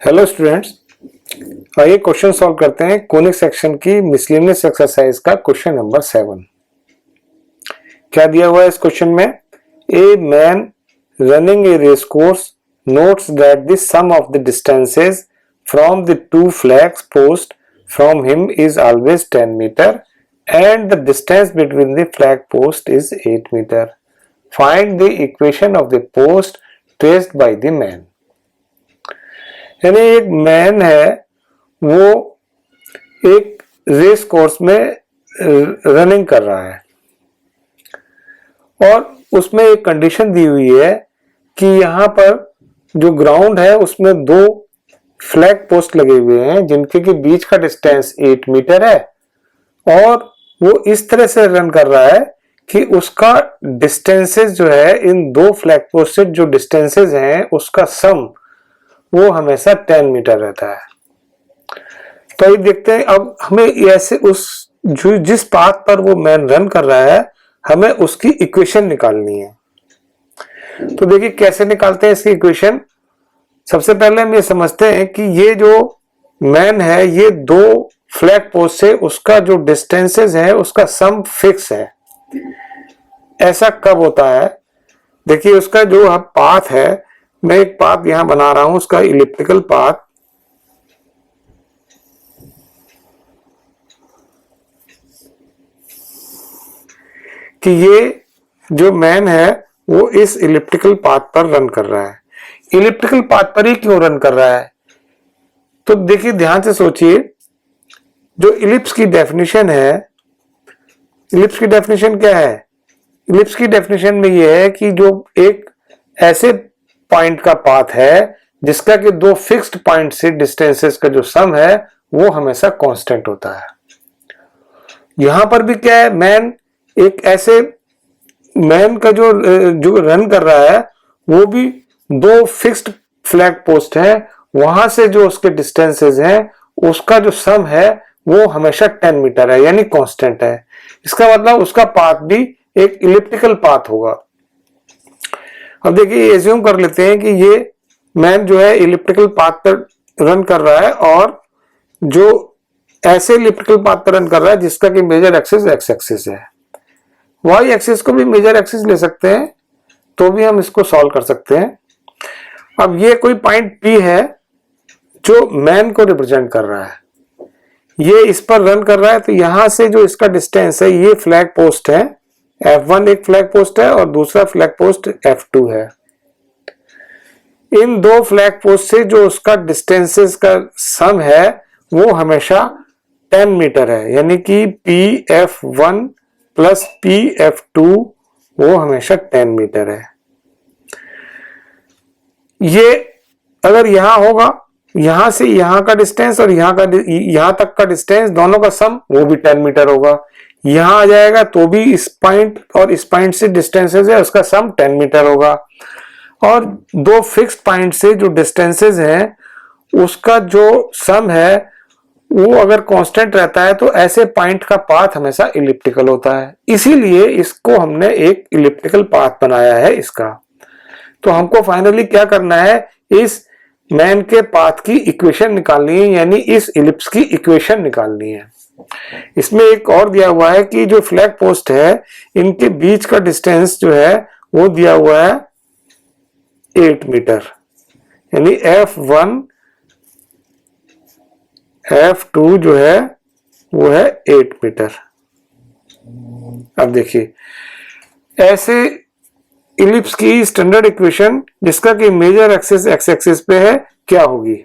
Hello students, आइए question solve करते हैं। कोनिक सेक्शन की मिसलेनियस एक्सरसाइज का क्वेश्चन नंबर 7। क्या दिया हुआ है इस क्वेश्चन में? A man running a race course notes that the sum of the distances from the two flags post from him is always 10 metre and the distance between the flag post is 8 metre. Find the equation of the post traced by the man. यानी एक man है, वो एक race course में running कर रहा है और उसमें एक कंडीशन दी हुई है कि यहाँ पर जो ग्राउंड है उसमें दो फ्लैग पोस्ट लगे हुए हैं जिनके के बीच का डिस्टेंस 8 मीटर है और वो इस तरह से रन कर रहा है कि उसका डिस्टेंसेस जो है, इन दो फ्लैग पोस्ट से जो डिस्टेंसेस हैं उसका सम वो हमेशा 10 मीटर रहता है। तो ये देखते हैं, अब हमें ऐसे उस जिस पाथ पर वो मैन रन कर रहा है हमें उसकी इक्वेशन निकालनी है। तो देखिए कैसे निकालते हैं इसकी इक्वेशन। सबसे पहले हम ये समझते हैं कि ये जो मैन है ये दो फ्लैग पोस्ट से उसका जो डिस्टेंसेस है उसका सम फिक्स है। ऐसा कब होता है? देखिए उसका जो पाथ है, मैं एक पाथ यहां बना रहा हूं, उसका इलिप्टिकल पाथ। कि ये जो मैन है वो इस इलिप्टिकल पाथ पर रन कर रहा है। इलिप्टिकल पाथ पर ही क्यों रन कर रहा है? तो देखिए ध्यान से सोचिए, जो इलिप्स की डेफिनेशन है, इलिप्स की डेफिनेशन क्या है? इलिप्स की डेफिनेशन में ये है कि जो एक ऐसे पॉइंट का पाथ है जिसका कि दो फिक्स्ड पॉइंट से डिस्टेंसेस का जो सम है वो हमेशा कांस्टेंट होता है। यहां पर भी क्या है, मैन एक ऐसे मैन का जो रन कर रहा है वो भी दो फिक्स्ड फ्लैग पोस्ट है, वहां से जो उसके डिस्टेंसेस हैं उसका जो सम है वो हमेशा 10 मीटर है, यानी कांस्टेंट है। इसका मतलब उसका पाथ भी एक इलिप्टिकल पाथ होगा। अब देखिए एज्यूम कर लेते हैं कि ये मैन जो है इलिप्टिकल पाथ पर रन कर रहा है और जो ऐसे इलिप्टिकल पाथ पर रन कर रहा है जिसका कि मेजर एक्सिस एक्स एक्सिस है। वाई एक्सिस को भी मेजर एक्सिस ले सकते हैं तो भी हम इसको सॉल्व कर सकते हैं। अब ये कोई पॉइंट P है जो मैन को रिप्रेजेंट कर रहा है, ये इस पर रन कर रहा है, तो यहां से जो इसका डिस्टेंस है, ये फ्लैग पोस्ट है F1 एक फ्लैग पोस्ट है और दूसरा फ्लैग पोस्ट F2 है। इन दो फ्लैग पोस्ट से जो उसका डिस्टेंसेस का सम है वो हमेशा 10 मीटर है, यानी कि PF1 प्लस PF2 वो हमेशा 10 मीटर है। ये अगर यहां होगा, यहां से यहां का डिस्टेंस और यहां तक का डिस्टेंस दोनों का सम वो भी 10 मीटर होगा। यहां आ जाएगा तो भी इस पॉइंट और इस पॉइंट से डिस्टेंसेस है उसका सम 10 मीटर होगा। और दो फिक्स्ड पॉइंट से जो डिस्टेंसेस हैं उसका जो सम है वो अगर कांस्टेंट रहता है तो ऐसे पॉइंट का पाथ हमेशा इलिप्टिकल होता है, इसीलिए इसको हमने एक इलिप्टिकल पाथ बनाया है इसका। तो हमको फाइनली क्या करना है, इस मैन के पाथ की इक्वेशन निकालनी है, यानी इस इलिप्स की इक्वेशन निकालनी है। इसमें एक और दिया हुआ है कि जो फ्लैग पोस्ट है इनके बीच का डिस्टेंस जो है वो दिया हुआ है 8 मीटर, यानी F1 F2 जो है वो है 8 मीटर। अब देखिए ऐसे इलिप्स की स्टैंडर्ड इक्वेशन जिसका कि मेजर एक्सिस एक्स एक्सिस पे है क्या होगी?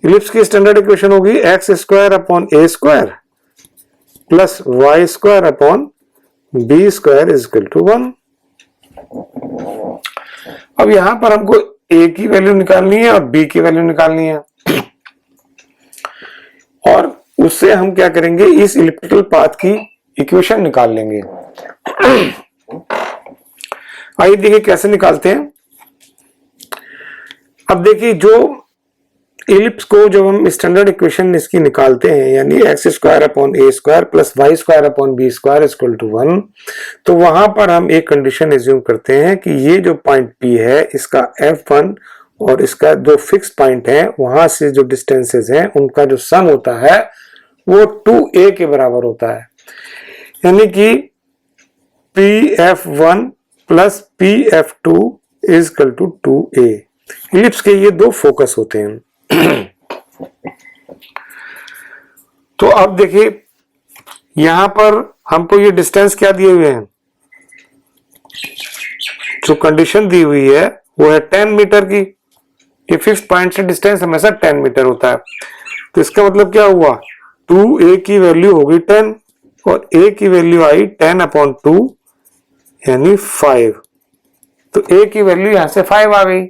इलिप्स की स्टैंडर्ड इक्वेशन होगी x square upon a square plus y square upon b square is equal to 1। अब यहां पर हमको ए की वैल्यू निकालनी है और बी की वैल्यू निकालनी है और उससे हम क्या करेंगे, इस इलिप्टिकल पाथ की इक्वेशन निकाल लेंगे। आइए देखिए कैसे निकालते हैं। अब देखिए जो इलिप्स को जब हम स्टैंडर्ड इक्वेशन इसकी निकालते हैं यानी x square upon a square plus y square upon b square equal to 1, तो वहां पर हम एक कंडीशन एज्यूम करते हैं कि ये जो पॉइंट पी है इसका F1 और इसका जो फिक्स पॉइंट है वहां से जो डिस्टेंसेस हैं उनका जो सम होता है वो 2a के बराबर होता है, यानी कि PF1 plus PF2 is equal to 2a। Ellipse के ये दो फोकस होते हैं। तो अब देखिए यहां पर हमको ये डिस्टेंस क्या दिए हुए हैं, जो कंडीशन दी हुई है वो है 10 मीटर की। ये फिक्स पॉइंट से डिस्टेंस हमेशा 10 मीटर होता है, तो इसका मतलब क्या हुआ 2a की वैल्यू होगी 10 और a की वैल्यू आई 10/2 यानी 5, तो a की वैल्यू यहां से 5 आ गई।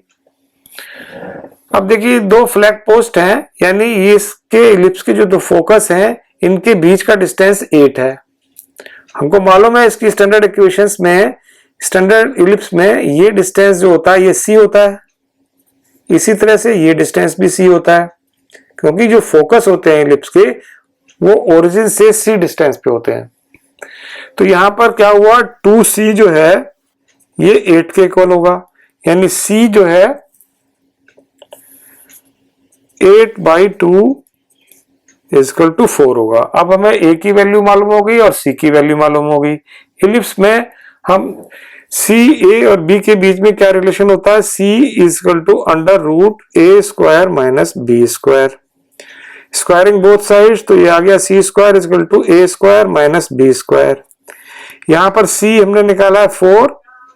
अब देखिए दो फ्लैग पोस्ट हैं, यानी ये इसके इलिप्स के जो दो फोकस हैं इनके बीच का डिस्टेंस 8 है। हमको मालूम है इसकी स्टैंडर्ड इक्वेशंस में, स्टैंडर्ड इलिप्स में ये डिस्टेंस जो होता है ये c होता है, इसी तरह से ये डिस्टेंस भी c होता है, क्योंकि जो फोकस होते हैं इलिप्स के वो ओरिजिन से c डिस्टेंस पे होते हैं। तो यहां पर क्या हुआ 2c जो है ये 8 के इक्वल होगा, यानी c जो है 8/2 इज इक्वल टू 4 होगा। अब हमें a की वैल्यू मालूम हो गई और c की वैल्यू मालूम हो गई। इलिप्स में हम c a और b के बीच में क्या रिलेशन होता है, c is equal to √a² minus b²। Squaring both sides तो ये आ गया c² is equal to a² minus b²। यहां पर c हमने निकाला है 4,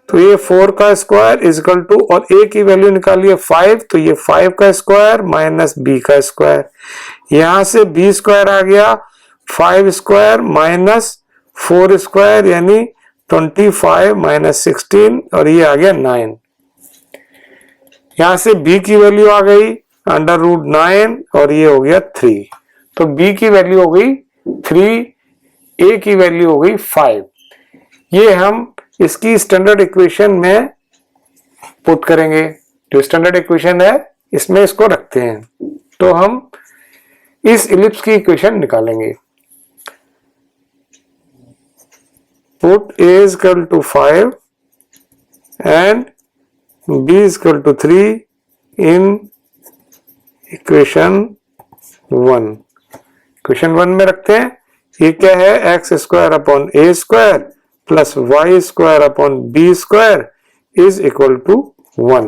तो ये 4 का स्क्वायर इज इक्वल टू, और a की वैल्यू निकाली है 5, तो ये 5 का स्क्वायर माइनस b का स्क्वायर। यहां से b² आ गया 5² माइनस 4² यानी 25 माइनस 16 और ये आ गया 9। यहां से b की वैल्यू आ गई √9 और ये हो गया 3, तो b की वैल्यू हो गई 3, a की वैल्यू हो गई 5। ये हम इसकी स्टैंडर्ड इक्वेशन में पुट करेंगे, जो स्टैंडर्ड इक्वेशन है इसमें इसको रखते हैं, तो हम इस इलिप्स की इक्वेशन निकालेंगे। Put a is equal to 5 and b is equal to 3 in equation 1। Equation 1 में रखते हैं, ये क्या है x² upon a² plus y² upon b² is equal to 1।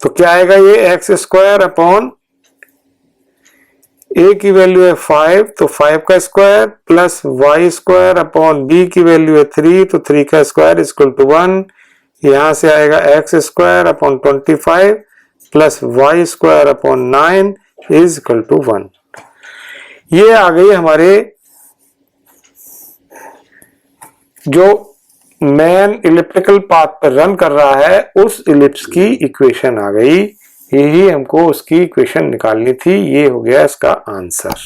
तो क्या आएगा ये x² अपॉन a की वैल्यू है 5, तो 5 का square plus y² upon b की वैल्यू है 3, तो 3 का स्क्वायर इज इक्वल टू 1। यहां से आएगा x² upon 25 plus y² upon 9 is equal to 1। ये आ गई हमारे जो मैन इलिप्टिकल पाथ पर रन कर रहा है उस इलिप्स की इक्वेशन आ गई। यही हमको उसकी इक्वेशन निकालनी थी, ये हो गया इसका आंसर।